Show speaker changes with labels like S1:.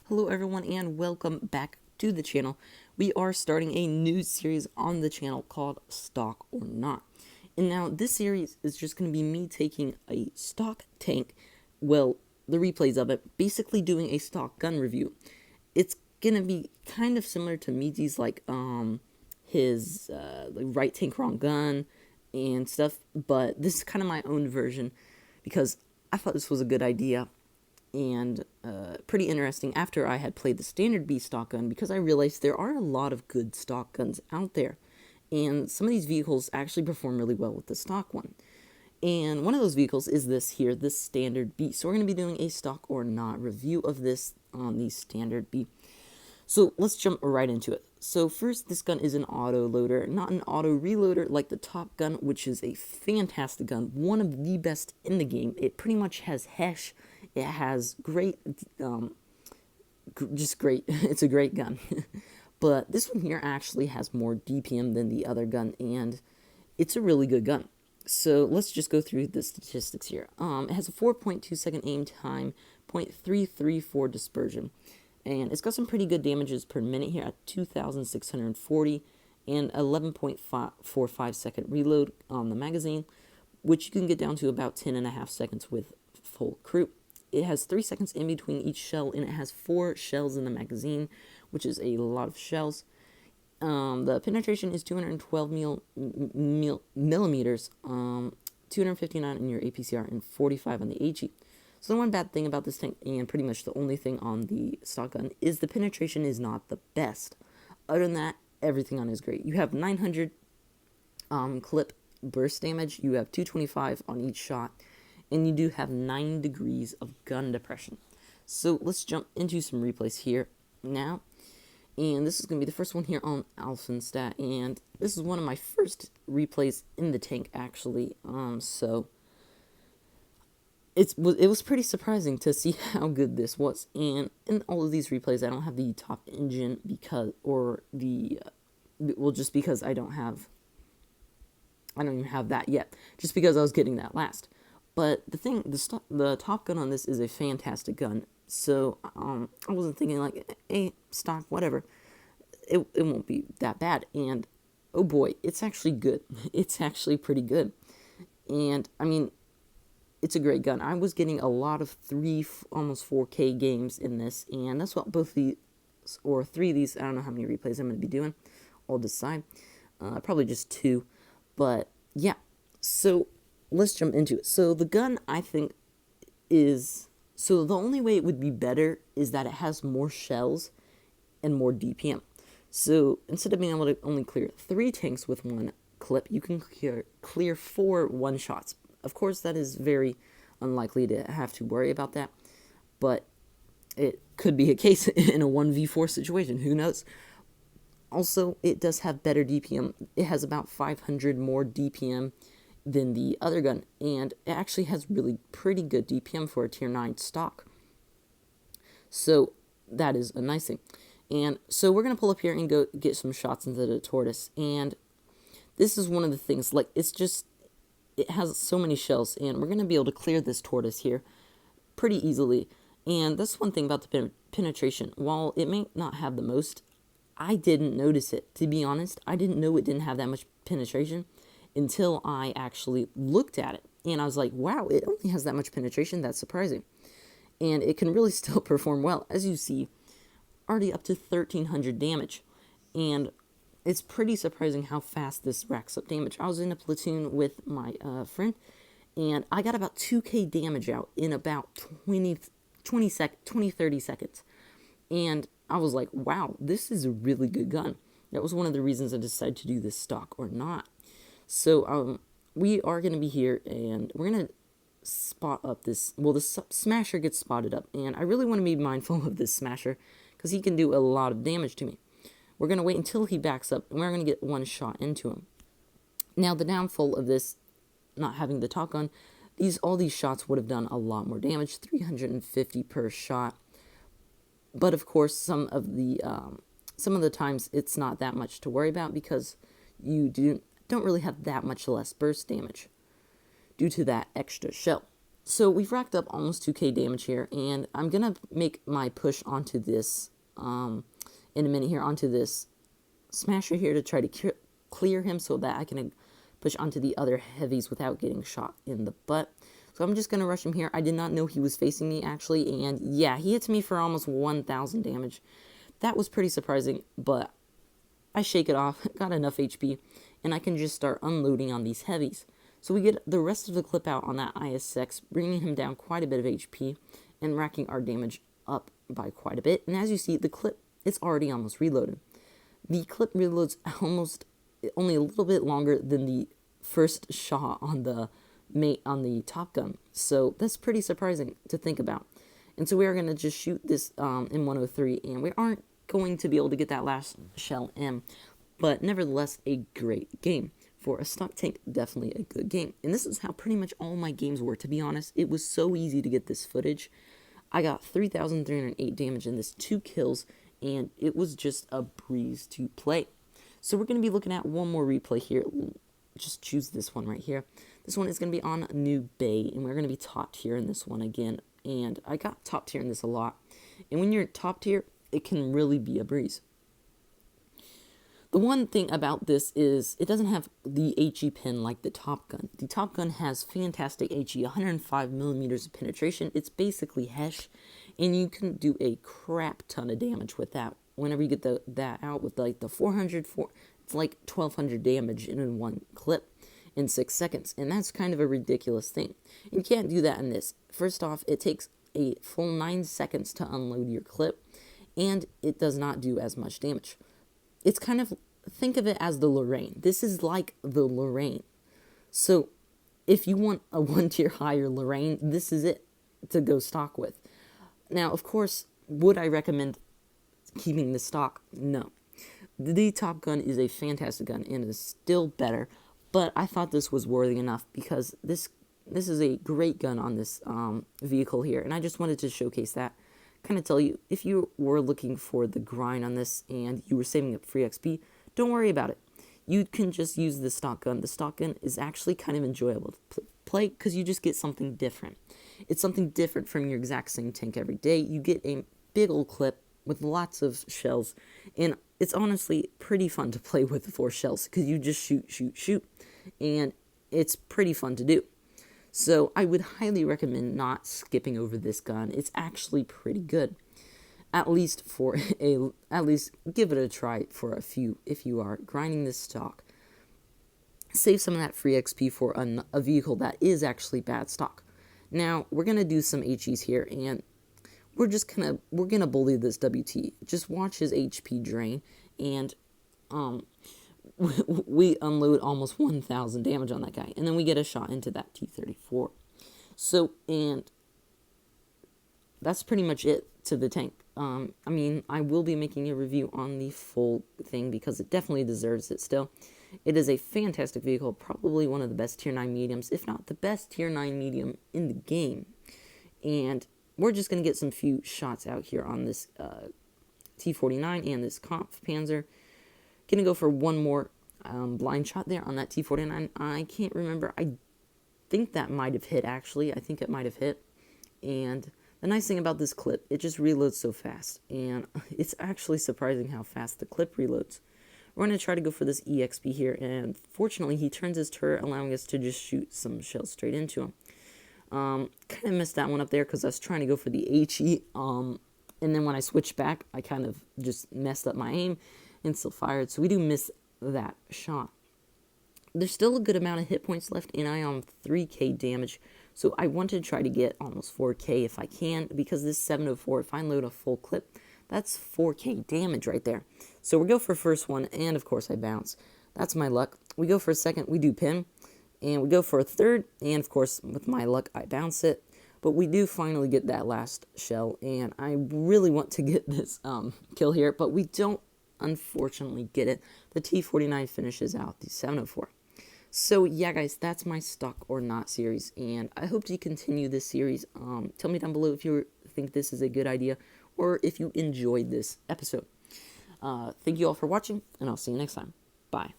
S1: Hello everyone and welcome back to the channel. We are starting a new series on the channel called Stock or Not. And now this series is just going to be me taking a stock tank, well, the replays of it, basically doing a stock gun review. It's going to be kind of similar to Mizi's his right tank wrong gun and stuff, but this is kind of my own version because I thought this was a good idea and pretty interesting after I had played the standard B stock gun, because I realized there are a lot of good stock guns out there, and some of these vehicles actually perform really well with the stock one. And one of those vehicles is this here, this standard B. So we're going to be doing a stock or not review of this on the standard B. So let's jump right into it. So first, this gun is an auto loader, not an auto reloader like the Top Gun, which is a fantastic gun, one of the best in the game. It pretty much has HESH. It has great, just great. It's a great gun. But this one here actually has more DPM than the other gun, and it's a really good gun. So let's just go through the statistics here. It has a 4.2 second aim time, 0.334 dispersion. And it's got some pretty good damages per minute here at 2,640 and 11.45 second reload on the magazine, which you can get down to about 10.5 seconds with full crew. It has 3 seconds in between each shell, and it has 4 shells in the magazine, which is a lot of shells. The penetration is 212 millimeters, 259 in your APCR, and 45 on the HE. So the one bad thing about this tank, and pretty much the only thing on the stock gun, is the penetration is not the best. Other than that, everything on it is great. You have 900 clip burst damage, you have 225 on each shot, and you do have 9 degrees of gun depression. So let's jump into some replays here now. And this is going to be the first one here on Alphenstat, and this is one of my first replays in the tank, actually. So it was pretty surprising to see how good this was. And in all of these replays, I don't have the top engine just because I don't even have that yet, just because I was getting that last. But the Top Gun on this is a fantastic gun. So I wasn't thinking like, hey, stock, whatever. It won't be that bad. And oh boy, it's actually good. It's actually pretty good. And I mean, it's a great gun. I was getting a lot of almost 4K games in this, and that's what both these, or 3 of these, I don't know how many replays I'm going to be doing. I'll decide. Probably just 2. But yeah, so let's jump into it. So the gun, I think, so the only way it would be better is that it has more shells and more DPM. So instead of being able to only clear 3 tanks with 1 clip, you can clear 4 one-shots. Of course, that is very unlikely to have to worry about that, but it could be a case in a 1v4 situation. Who knows? Also, it does have better DPM. It has about 500 more DPM than the other gun, and it actually has really pretty good DPM for a tier 9 stock. So that is a nice thing. And so we're going to pull up here and go get some shots into the tortoise, and this is one of the things, like, it has so many shells, and we're going to be able to clear this tortoise here pretty easily. And that's one thing about the penetration. While it may not have the most, I didn't notice it. To be honest, I didn't know it didn't have that much penetration until I actually looked at it. And I was like, wow, it only has that much penetration. That's surprising. And it can really still perform well. As you see, already up to 1,300 damage. And it's pretty surprising how fast this racks up damage. I was in a platoon with my friend, and I got about 2k damage out in about 20, 30 seconds. And I was like, wow, this is a really good gun. That was one of the reasons I decided to do this stock or not. So we are going to be here, and we're going to spot up this, well, the smasher gets spotted up, and I really want to be mindful of this smasher, because he can do a lot of damage to me. We're going to wait until he backs up, and we're going to get 1 shot into him. Now, the downfall of this, not having the Top Gun, all these shots would have done a lot more damage, 350 per shot. But of course, some of the times it's not that much to worry about, because you don't really have that much less burst damage due to that extra shell. So we've racked up almost 2k damage here, and I'm going to make my push onto this, in a minute here, onto this smasher here to try to clear him so that I can push onto the other heavies without getting shot in the butt. So I'm just going to rush him here. I did not know he was facing me, actually, and yeah, he hits me for almost 1,000 damage. That was pretty surprising, but I shake it off, got enough HP, and I can just start unloading on these heavies. So we get the rest of the clip out on that ISX, bringing him down quite a bit of HP, and racking our damage up by quite a bit. And as you see, the clip, it's already almost reloaded. The clip reloads almost only a little bit longer than the first shot on the top gun. So that's pretty surprising to think about. And so we are going to just shoot this M103, and we aren't going to be able to get that last shell in, but nevertheless a great game. For a stock tank, definitely a good game. And this is how pretty much all my games were, to be honest. It was so easy to get this footage. I got 3,308 damage in this, 2 kills, and it was just a breeze to play. So we're going to be looking at one more replay here. Just choose this one right here. This one is going to be on New Bay, and we're going to be top tier in this one again. And I got top tier in this a lot. And when you're top tier, it can really be a breeze. The one thing about this is it doesn't have the HE pin like the Top Gun. The Top Gun has fantastic HE, 105 millimeters of penetration. It's basically HESH, and you can do a crap ton of damage with that. Whenever you get that out with like the 400, it's like 1,200 damage in one clip in 6 seconds, and that's kind of a ridiculous thing. You can't do that in this. First off, it takes a full 9 seconds to unload your clip, and it does not do as much damage. It's kind of, think of it as the Lorraine. This is like the Lorraine. So if you want a 1 tier higher Lorraine, this is it to go stock with. Now, of course, would I recommend keeping the stock? No. The Top Gun is a fantastic gun and is still better, but I thought this was worthy enough because this is a great gun on this vehicle here, and I just wanted to showcase that. Kind of tell you, if you were looking for the grind on this and you were saving up free XP, don't worry about it. You can just use the stock gun. The stock gun is actually kind of enjoyable to play because you just get something different. It's something different from your exact same tank every day. You get a big old clip with lots of shells, and it's honestly pretty fun to play with 4 shells because you just shoot, and it's pretty fun to do. So I would highly recommend not skipping over this gun. It's actually pretty good. At least give it a try for a few if you are grinding this stock. Save some of that free XP for a vehicle that is actually bad stock. Now we're gonna do some HEs here, and we're gonna bully this WT. Just watch his HP drain, and we unload almost 1,000 damage on that guy, and then we get a shot into that T-34. So, and that's pretty much it to the tank. I mean, I will be making a review on the full thing because it definitely deserves it still. It is a fantastic vehicle, probably one of the best tier 9 mediums, if not the best tier 9 medium in the game. And we're just going to get some few shots out here on this T-49 and this Kampfpanzer. Gonna go for one more blind shot there on that T-49. I can't remember. I think that might have hit, actually. I think it might have hit. And the nice thing about this clip, it just reloads so fast. And it's actually surprising how fast the clip reloads. We're going to try to go for this EXP here. And fortunately, he turns his turret, allowing us to just shoot some shells straight into him. Kind of messed that one up there because I was trying to go for the HE. And then when I switched back, I kind of just messed up my aim and still fired. So we do miss that shot. There's still a good amount of hit points left, and I am 3k damage. So I want to try to get almost 4k if I can, because this 704, if I load a full clip, that's 4k damage right there. So we go for first one, and of course I bounce. That's my luck. We go for a second, we do pin, and we go for a third, and of course with my luck I bounce it. But we do finally get that last shell, and I really want to get this kill here, but we don't unfortunately get it. The T-49 finishes out the 704. So yeah, guys, that's my stock or not series, and I hope to continue this series. Tell me down below if you think this is a good idea or if you enjoyed this episode. Thank you all for watching, and I'll see you next time. Bye.